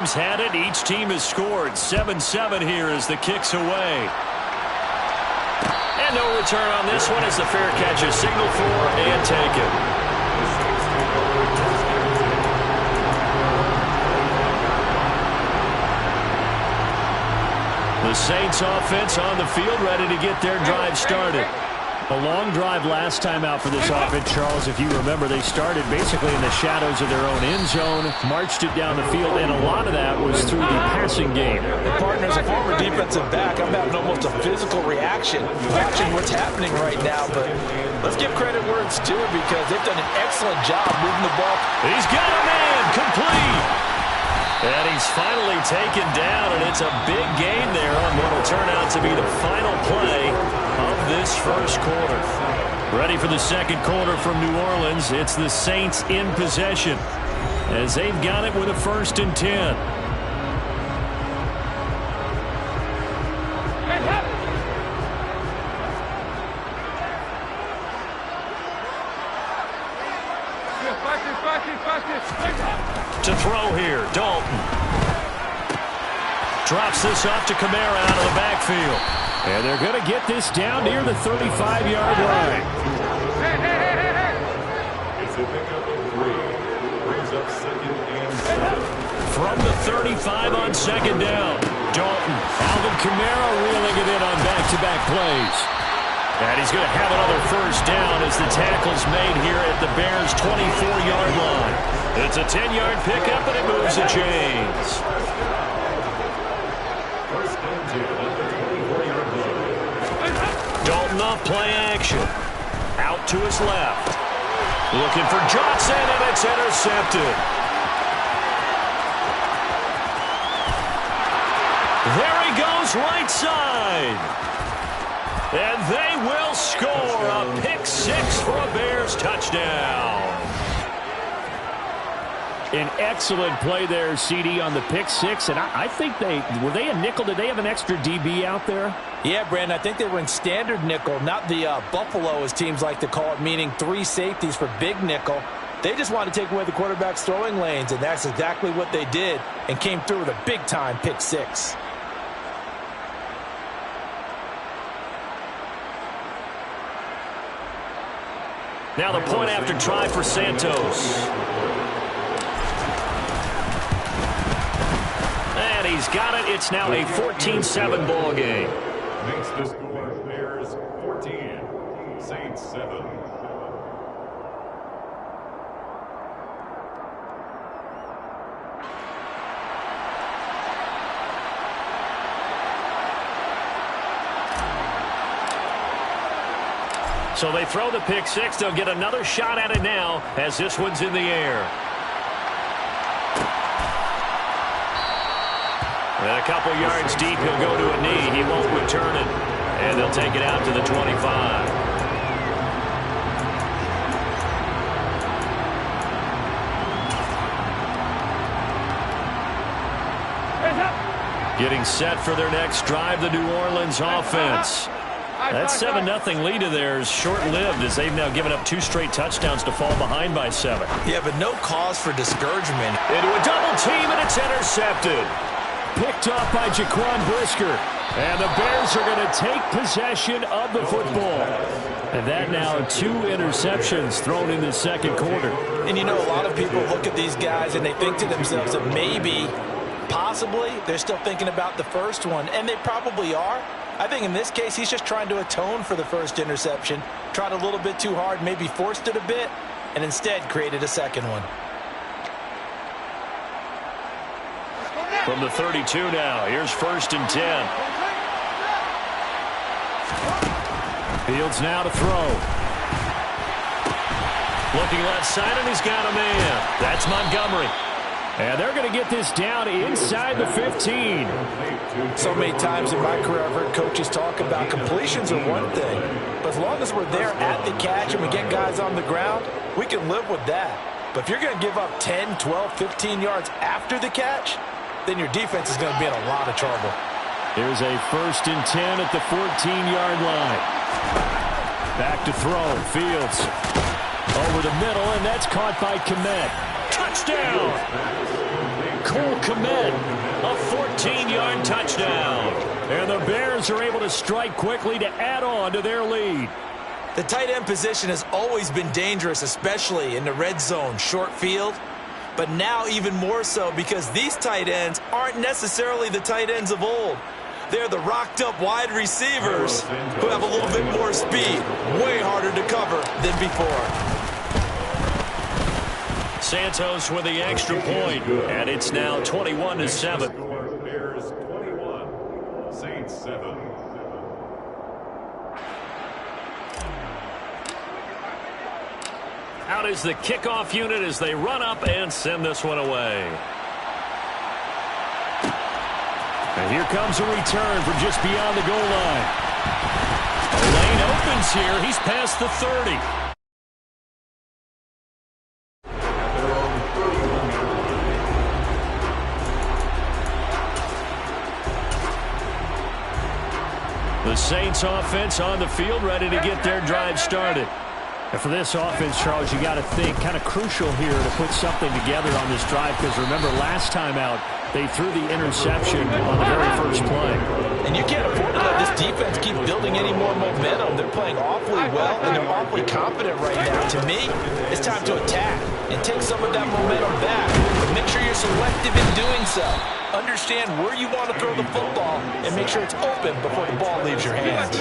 Had it. Each team has scored. 7-7 here as the kick's away. And no return on this one as the fair catch is signaled for and taken. The Saints offense on the field ready to get their drive started. A long drive last time out for this offense, Charles. If you remember, they started basically in the shadows of their own end zone, marched it down the field, and a lot of that was through the passing game. Partner, as a former defensive back, I'm having almost a physical reaction watching what's happening right now. But let's give credit where it's due because they've done an excellent job moving the ball. He's got a man, complete. And he's finally taken down, and it's a big gain there on what will turn out to be the final play of this first quarter. Ready for the second quarter from New Orleans. It's the Saints in possession as they've got it with a 1st and 10. To throw here, Dalton. Drops this off to Kamara out of the backfield. And they're going to get this down near the 35-yard line. From the 35 on 2nd down, Dalton. Alvin Kamara reeling it in on back-to-back plays. And he's going to have another 1st down as the tackle's made here at the Bears' 24-yard line. It's a 10-yard pickup, and it moves the chains. Dalton off play action. Out to his left. Looking for Johnson, and it's intercepted. There he goes, right side. And they will score a pick 6 for a Bears touchdown. An excellent play there, CD, on the pick 6. And I think were they a nickel? Did they have an extra DB out there? Yeah, Brandon, I think they were in standard nickel, not the Buffalo, as teams like to call it, meaning 3 safeties for big nickel. They just wanted to take away the quarterback's throwing lanes, and that's exactly what they did and came through with a big-time pick 6. Now the point after try for Santos. And he's got it. It's now a 14-7 ball game. Makes the score Bears 14, Saints 7. So they throw the pick 6. They'll get another shot at it now as this one's in the air. And a couple yards deep, he'll go to a knee. He won't return it. And they'll take it out to the 25. Getting set for their next drive, the New Orleans offense. That 7-0 lead of theirs short-lived as they've now given up 2 straight touchdowns to fall behind by 7. Yeah, but no cause for discouragement. Into a double team, and it's intercepted. Picked off by Jaquan Brisker. And the Bears are going to take possession of the football. And that now 2 interceptions thrown in the second quarter. And you know, a lot of people look at these guys and they think to themselves that maybe, possibly, they're still thinking about the first one. And they probably are. I think in this case, he's just trying to atone for the first interception. Tried a little bit too hard, maybe forced it a bit, and instead created a second one. From the 32 now, here's 1st and 10. Fields now to throw. Looking left side, and he's got a man. That's Montgomery. And they're going to get this down inside the 15. So many times in my career, I've heard coaches talk about completions are one thing. But as long as we're there at the catch and we get guys on the ground, we can live with that. But if you're going to give up 10, 12, 15 yards after the catch, then your defense is going to be in a lot of trouble. Here's a 1st and 10 at the 14-yard line. Back to throw. Fields over the middle, and that's caught by Kmet. Touchdown! Cole Kmet, a 14-yard touchdown. And the Bears are able to strike quickly to add on to their lead. The tight end position has always been dangerous, especially in the red zone, short field. But now even more so because these tight ends aren't necessarily the tight ends of old. They're the rocked-up wide receivers who have a little bit more speed, way harder to cover than before. Santos with the extra point, and it's now 21-7. Bears 21, Saints 7. Out is the kickoff unit as they run up and send this one away. And here comes a return from just beyond the goal line. A lane opens here. He's past the 30. The Saints offense on the field, ready to get their drive started. And for this offense, Charles, you got to think kind of crucial here to put something together on this drive, because remember last time out they threw the interception on the very first play. And you can't afford to let this defense keep building any more momentum. They're playing awfully well, and they're awfully confident right now. To me, it's time to attack and take some of that momentum back. But make sure you're selective in doing so. Understand where you want to throw the football and make sure it's open before the ball leaves your hands.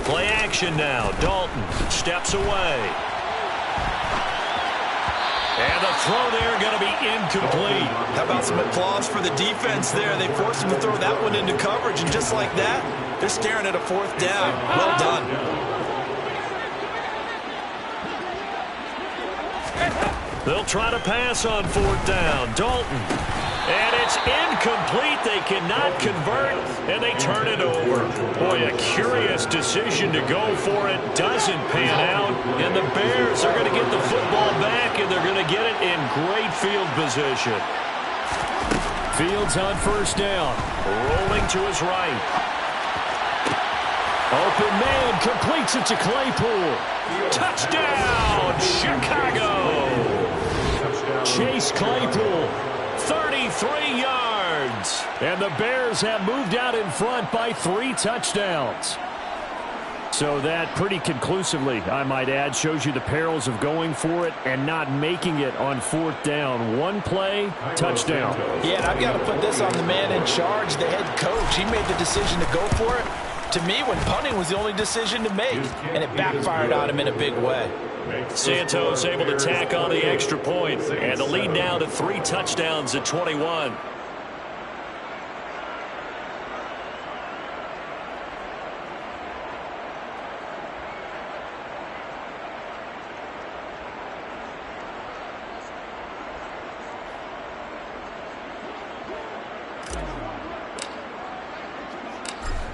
Play action now. Dalton steps away. And the throw there going to be incomplete. How about some applause for the defense there? They forced him to throw that one into coverage, and just like that, they're staring at a fourth down. Well done. They'll try to pass on fourth down. Dalton. And it's incomplete. They cannot convert, and they turn it over. Boy, a curious decision to go for it. Doesn't pan out, and the Bears are going to get the football back, and they're going to get it in great field position. Fields on first down. Rolling to his right. Open man, completes it to Claypool. Touchdown, Chicago. Chase Claypool. 33 yards. And the Bears have moved out in front by 3 touchdowns. So that pretty conclusively, I might add, shows you the perils of going for it and not making it on fourth down. One play, touchdown. Yeah, and I've got to put this on the man in charge, the head coach. He made the decision to go for it. To me, when punting was the only decision to make, and it backfired on him in a big way. Santos able to tack on the extra point, and the lead now to 3 touchdowns at 21.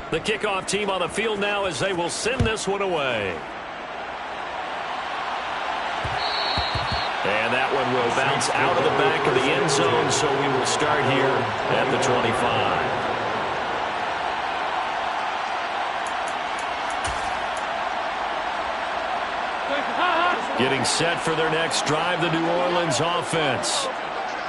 The kickoff team on the field now as they will send this one away. And that one will bounce out of the back of the end zone, so we will start here at the 25. Getting set for their next drive, the New Orleans offense.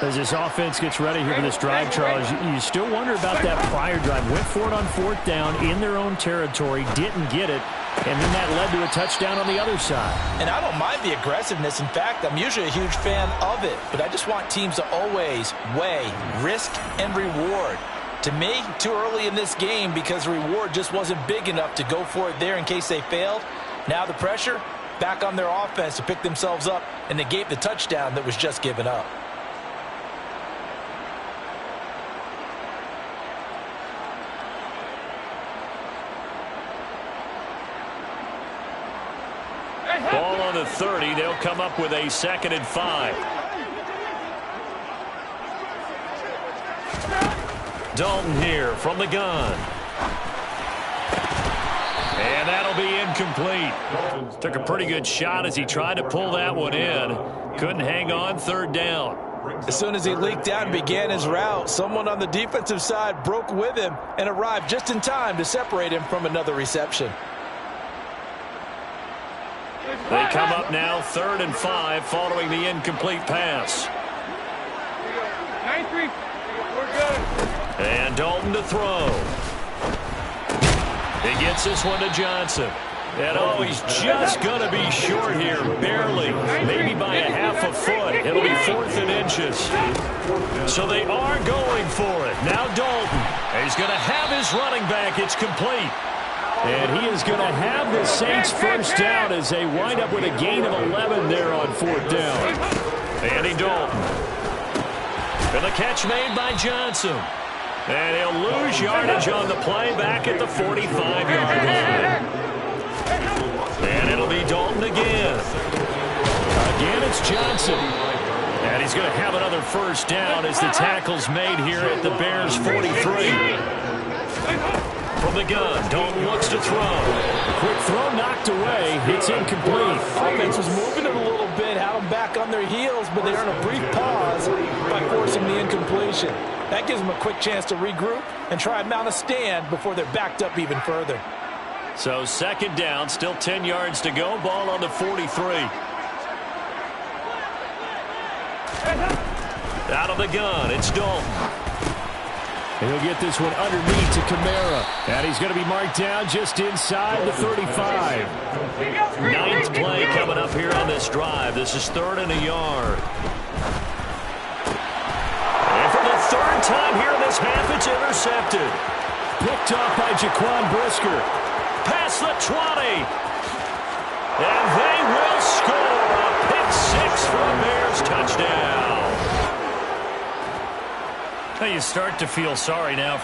As this offense gets ready here for this drive, Charles, you still wonder about that prior drive. Went for it on fourth down in their own territory, didn't get it, and then that led to a touchdown on the other side. And I don't mind the aggressiveness. In fact, I'm usually a huge fan of it, but I just want teams to always weigh risk and reward. To me, too early in this game because the reward just wasn't big enough to go for it there in case they failed. Now the pressure back on their offense to pick themselves up and negate the touchdown that was just given up. Ball on the 30. They'll come up with a 2nd and 5. Dalton here from the gun. And that'll be incomplete. Took a pretty good shot as he tried to pull that one in. Couldn't hang on, 3rd down. As soon as he leaked out and began his route, someone on the defensive side broke with him and arrived just in time to separate him from another reception. They come up now 3rd and 5 following the incomplete pass. 9-3. We're good. And Dalton to throw. He gets this one to Johnson. And oh, he's just going to be short here, barely, maybe by a half a foot. It'll be 4th and inches. So they are going for it. Now Dalton. He's going to have his running back. It's complete. And he is going to have the Saints first down as they wind up with a gain of 11 there on 4th down. Andy Dalton. And the catch made by Johnson. And he'll lose yardage on the play back at the 45-yard line. And it'll be Dalton again. Again, it's Johnson. And he's going to have another first down as the tackle's made here at the Bears' 43. From the gun, Dalton looks to throw. A quick throw knocked away. It's incomplete. Offense was moving it a little bit, had them back on their heels, but they earned a brief pause by forcing the incompletion. That gives them a quick chance to regroup and try and mount a stand before they're backed up even further. So 2nd down, still 10 yards to go. Ball on the 43. Out of the gun, it's Dalton. He'll get this one underneath to Kamara. And he's going to be marked down just inside the 35. 9th play coming up here on this drive. This is 3rd and a yard. And for the 3rd time here in this half, it's intercepted. Picked off by Jaquan Brisker. Past the 20. And they will score a pick 6 for a Bears touchdown. Now you start to feel sorry now.